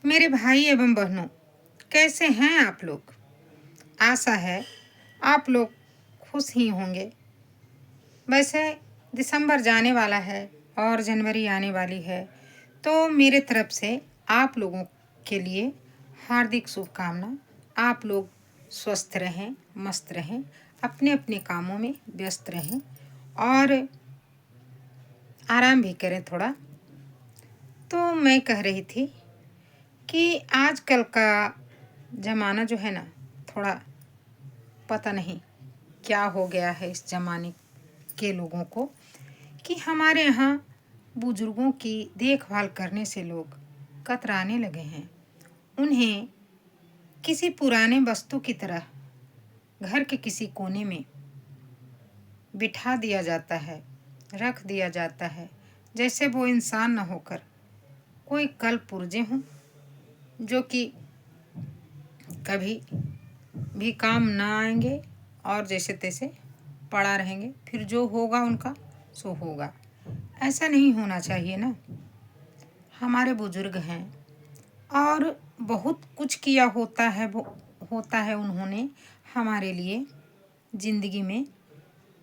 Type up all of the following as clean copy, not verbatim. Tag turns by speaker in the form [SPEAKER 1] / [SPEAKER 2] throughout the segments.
[SPEAKER 1] मेरे भाई एवं बहनों, कैसे हैं आप लोग। आशा है आप लोग खुश ही होंगे। वैसे दिसंबर जाने वाला है और जनवरी आने वाली है, तो मेरे तरफ से आप लोगों के लिए हार्दिक शुभकामना। आप लोग स्वस्थ रहें, मस्त रहें, अपने अपने कामों में व्यस्त रहें और आराम भी करें थोड़ा। तो मैं कह रही थी कि आजकल का ज़माना जो है ना, थोड़ा पता नहीं क्या हो गया है इस ज़माने के लोगों को कि हमारे यहाँ बुजुर्गों की देखभाल करने से लोग कतराने लगे हैं। उन्हें किसी पुराने वस्तु की तरह घर के किसी कोने में बिठा दिया जाता है, रख दिया जाता है, जैसे वो इंसान न होकर कोई कल पुर्जे हों जो कि कभी भी काम ना आएंगे और जैसे तैसे पड़ा रहेंगे, फिर जो होगा उनका सो होगा। ऐसा नहीं होना चाहिए ना। हमारे बुजुर्ग हैं और बहुत कुछ किया होता है, वो होता है उन्होंने हमारे लिए ज़िंदगी में,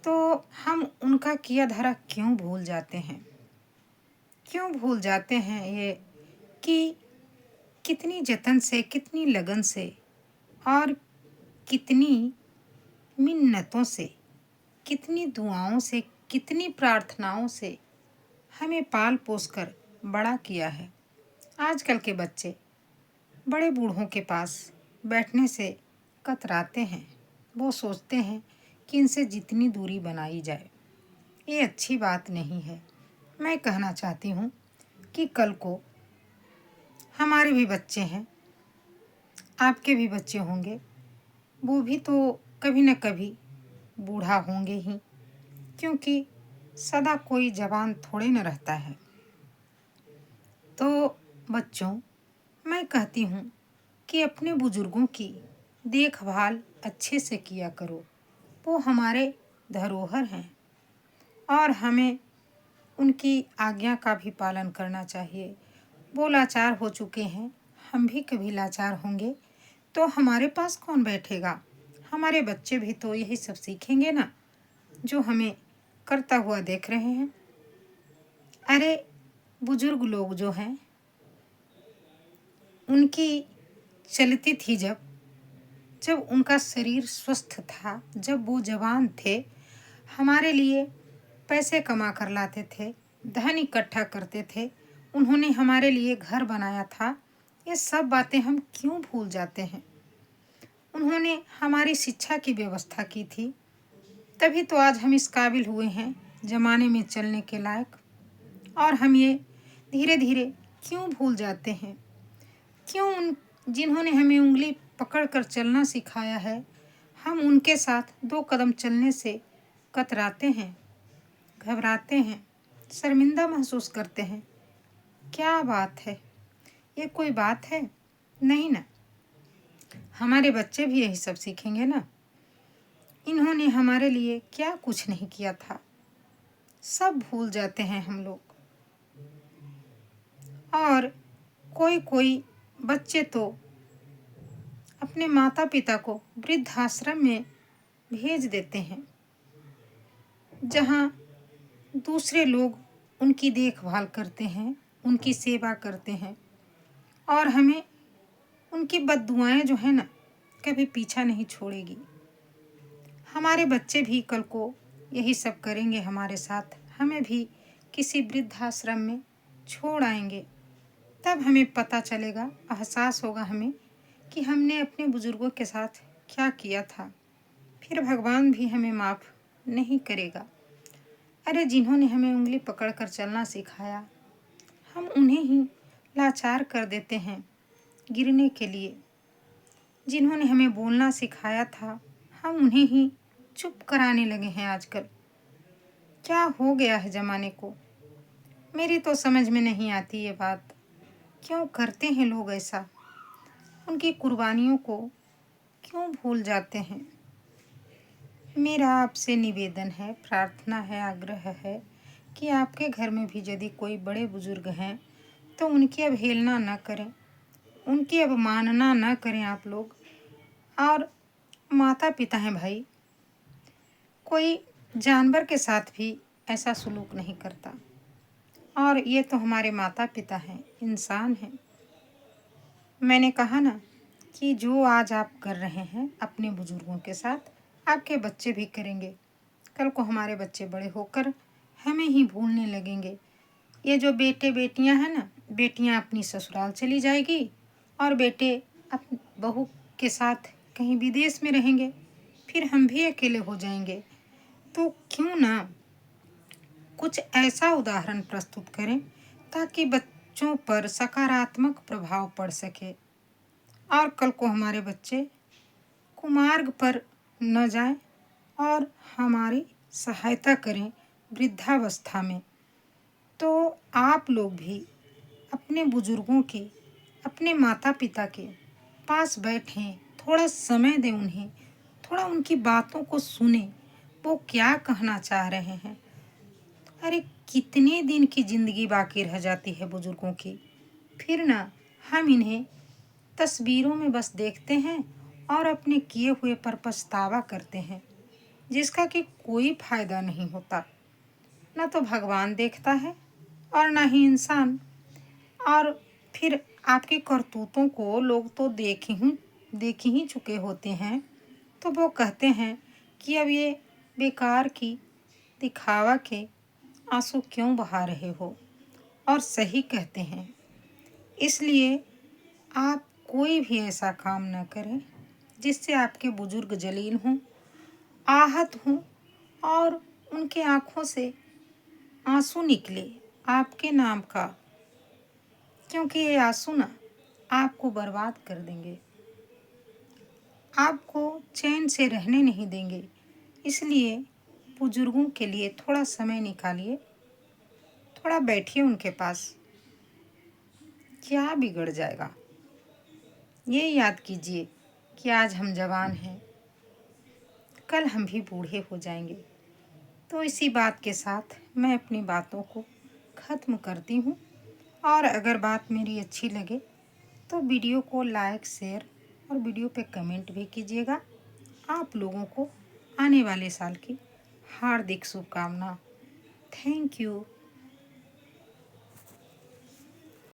[SPEAKER 1] तो हम उनका किया धरा क्यों भूल जाते हैं। क्यों भूल जाते हैं ये कि कितनी जतन से, कितनी लगन से और कितनी मिन्नतों से, कितनी दुआओं से, कितनी प्रार्थनाओं से हमें पाल पोस कर बड़ा किया है। आजकल के बच्चे बड़े बूढ़ों के पास बैठने से कतराते हैं। वो सोचते हैं कि इनसे जितनी दूरी बनाई जाए। ये अच्छी बात नहीं है। मैं कहना चाहती हूँ कि कल को हमारे भी बच्चे हैं, आपके भी बच्चे होंगे, वो भी तो कभी न कभी बूढ़ा होंगे ही, क्योंकि सदा कोई जवान थोड़े न रहता है। तो बच्चों, मैं कहती हूँ कि अपने बुजुर्गों की देखभाल अच्छे से किया करो। वो हमारे धरोहर हैं और हमें उनकी आज्ञा का भी पालन करना चाहिए। वो लाचार हो चुके हैं, हम भी कभी लाचार होंगे, तो हमारे पास कौन बैठेगा। हमारे बच्चे भी तो यही सब सीखेंगे ना, जो हमें करता हुआ देख रहे हैं। अरे बुजुर्ग लोग जो हैं, उनकी चलती थी जब जब उनका शरीर स्वस्थ था, जब वो जवान थे, हमारे लिए पैसे कमा कर लाते थे, धन इकट्ठा करते थे, उन्होंने हमारे लिए घर बनाया था। ये सब बातें हम क्यों भूल जाते हैं। उन्होंने हमारी शिक्षा की व्यवस्था की थी, तभी तो आज हम इस काबिल हुए हैं ज़माने में चलने के लायक। और हम ये धीरे धीरे क्यों भूल जाते हैं। क्यों उन जिन्होंने हमें उंगली पकड़ कर चलना सिखाया है, हम उनके साथ 2 कदम चलने से कतराते हैं, घबराते हैं, शर्मिंदा महसूस करते हैं। क्या बात है, ये कोई बात है? नहीं ना। हमारे बच्चे भी यही सब सीखेंगे ना। इन्होंने हमारे लिए क्या कुछ नहीं किया था, सब भूल जाते हैं हम लोग। और कोई कोई बच्चे तो अपने माता पिता को वृद्धाश्रम में भेज देते हैं, जहाँ दूसरे लोग उनकी देखभाल करते हैं, उनकी सेवा करते हैं और हमें उनकी बद्दुआएं जो है ना, कभी पीछा नहीं छोड़ेगी। हमारे बच्चे भी कल को यही सब करेंगे हमारे साथ, हमें भी किसी वृद्धाश्रम में छोड़ आएंगे। तब हमें पता चलेगा, एहसास होगा हमें कि हमने अपने बुजुर्गों के साथ क्या किया था। फिर भगवान भी हमें माफ़ नहीं करेगा। अरे जिन्होंने हमें उंगली पकड़ कर चलना सिखाया, हम उन्हें ही लाचार कर देते हैं गिरने के लिए। जिन्होंने हमें बोलना सिखाया था, हम उन्हें ही चुप कराने लगे हैं आजकल। क्या हो गया है ज़माने को। मेरी तो समझ में नहीं आती ये बात। क्यों करते हैं लोग ऐसा। उनकी कुर्बानियों को क्यों भूल जाते हैं। मेरा आपसे निवेदन है, प्रार्थना है, आग्रह है कि आपके घर में भी यदि कोई बड़े बुजुर्ग हैं तो उनकी अवहेलना न करें। उनकी अवमानना न करें आप लोग। और माता पिता हैं भाई, कोई जानवर के साथ भी ऐसा सलूक नहीं करता, और ये तो हमारे माता पिता हैं, इंसान हैं। मैंने कहा ना कि जो आज आप कर रहे हैं अपने बुजुर्गों के साथ, आपके बच्चे भी करेंगे। कल को हमारे बच्चे बड़े होकर हमें ही भूलने लगेंगे। ये जो बेटे बेटियां हैं ना, बेटियां अपनी ससुराल चली जाएगी और बेटे अपनी बहू के साथ कहीं विदेश में रहेंगे, फिर हम भी अकेले हो जाएंगे। तो क्यों ना कुछ ऐसा उदाहरण प्रस्तुत करें ताकि बच्चों पर सकारात्मक प्रभाव पड़ सके, और कल को हमारे बच्चे कुमार्ग पर न जाएं और हमारी सहायता करें वृद्धावस्था में। तो आप लोग भी अपने बुजुर्गों के, अपने माता पिता के पास बैठें, थोड़ा समय दें उन्हें, थोड़ा उनकी बातों को सुने, वो क्या कहना चाह रहे हैं। अरे कितने दिन की ज़िंदगी बाकी रह जाती है बुजुर्गों की, फिर ना हम इन्हें तस्वीरों में बस देखते हैं और अपने किए हुए पर पछतावा करते हैं, जिसका कि कोई फायदा नहीं होता। ना तो भगवान देखता है और ना ही इंसान। और फिर आपके करतूतों को लोग तो देख ही चुके होते हैं, तो वो कहते हैं कि अब ये बेकार की दिखावा के आंसू क्यों बहा रहे हो। और सही कहते हैं। इसलिए आप कोई भी ऐसा काम न करें जिससे आपके बुजुर्ग जलील हों, आहत हों, और उनके आँखों से आंसू निकले आपके नाम का, क्योंकि ये आंसू ना आपको बर्बाद कर देंगे, आपको चैन से रहने नहीं देंगे। इसलिए बुजुर्गों के लिए थोड़ा समय निकालिए, थोड़ा बैठिए उनके पास, क्या बिगड़ जाएगा। ये याद कीजिए कि आज हम जवान हैं, कल हम भी बूढ़े हो जाएंगे। तो इसी बात के साथ मैं अपनी बातों को ख़त्म करती हूँ। और अगर बात मेरी अच्छी लगे तो वीडियो को लाइक, शेयर और वीडियो पे कमेंट भी कीजिएगा। आप लोगों को आने वाले साल की हार्दिक शुभकामना। Thank you.